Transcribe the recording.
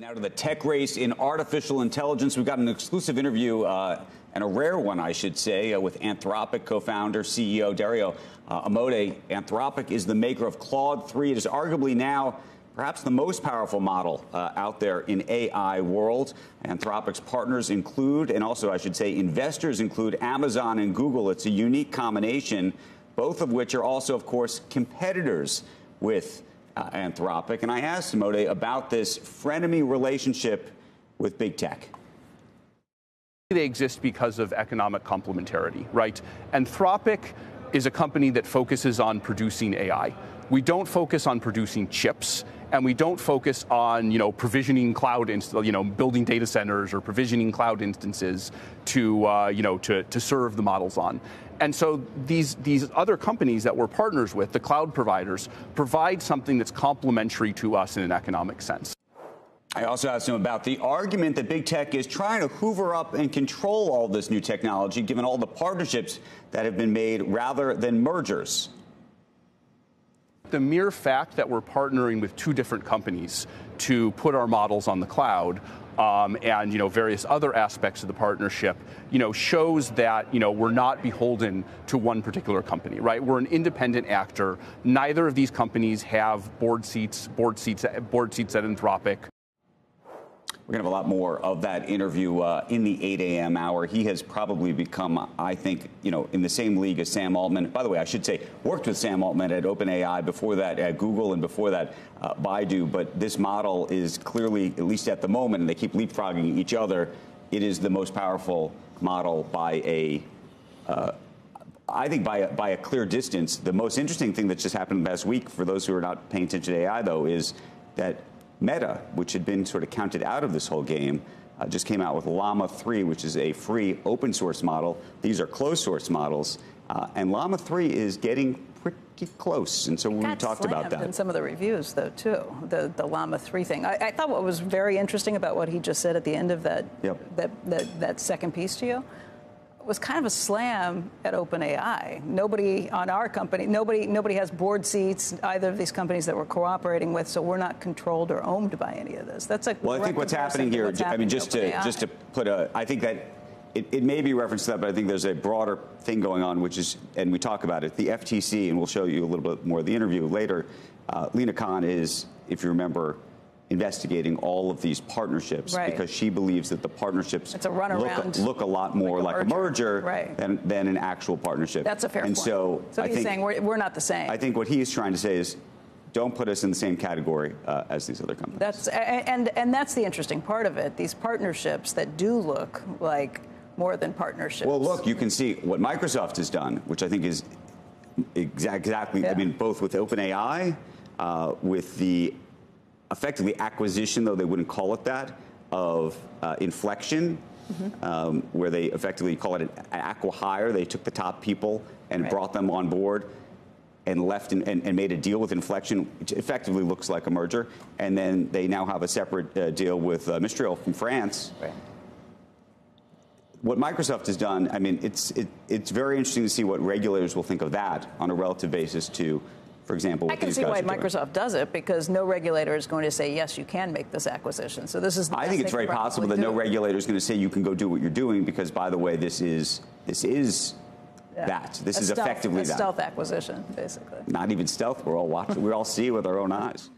Now to the tech race in artificial intelligence. We've got an exclusive interview, and a rare one, I should say, with Anthropic co-founder, CEO Dario Amodei. Anthropic is the maker of Claude 3. It is arguably now perhaps the most powerful model out there in AI world. Anthropic's partners include, and also I should say investors include, Amazon and Google. It's a unique combination, both of which are also, of course, competitors with Anthropic. And I asked Amodei about this frenemy relationship with big tech. They exist because of economic complementarity, right? Anthropic is a company that focuses on producing AI. We don't focus on producing chips, and we don't focus on, provisioning cloud, building data centers or provisioning cloud instances to serve the models on. And so these other companies that we're partners with, the cloud providers, provide something that's complementary to us in an economic sense. I also asked him about the argument that big tech is trying to hoover up and control all this new technology, given all the partnerships that have been made rather than mergers. The mere fact that we're partnering with two different companies to put our models on the cloud and various other aspects of the partnership, shows that we're not beholden to one particular company, right? We're an independent actor. Neither of these companies have board seats at Anthropic. We're going to have a lot more of that interview in the 8 a.m. hour. He has probably become, I think, in the same league as Sam Altman. By the way, I should say, worked with Sam Altman at OpenAI, before that at Google, and before that Baidu. But this model is clearly, at least at the moment, and they keep leapfrogging each other, it is the most powerful model by I think by a clear distance. The most interesting thing that just happened last week, for those who are not paying attention to AI, though, is that Meta, which had been sort of counted out of this whole game, just came out with Llama 3, which is a free open source model. These are closed source models, and Llama 3 is getting pretty close. And so we talked about that. In some of the reviews, though, too, the Llama 3 thing. I thought what was very interesting about what he just said at the end of that that second piece to you was kind of a slam at OpenAI. Nobody on our company, nobody has board seats, either of these companies that we're cooperating with, so we're not controlled or owned by any of this. That's like, well, I think what's happening here, I mean, just to put I think that it may be referenced to that, but I think there's a broader thing going on, which is, and we talk about it, the FTC, and we'll show you a little bit more of the interview later. Lina Khan is, if you remember, investigating all of these partnerships, because she believes that the partnerships look a lot more like a merger than an actual partnership. That's a fair point. So he's saying we're not the same. I think what he is trying to say is, don't put us in the same category as these other companies. And that's the interesting part of it. These partnerships that do look like more than partnerships. Well, look, you can see what Microsoft has done, which I think is exactly. I mean, both with OpenAI, with the effectively acquisition, though they wouldn't call it that, of Inflection, where they effectively call it an acqui-hire. They took the top people and brought them on board and left and made a deal with Inflection, which effectively looks like a merger. And then they now have a separate deal with Mistral from France. What Microsoft has done, I mean, it's very interesting to see what regulators will think of that on a relative basis to, for example, what these guys are doing. I can see why Microsoft does it, because no regulator is going to say, yes, you can make this acquisition. So this is the I think it's very possible that no regulator is going to say you can go do what you're doing, because, by the way, this is that. This is effectively that. A stealth acquisition, basically. Not even stealth. We're all watching. We all see with our own eyes.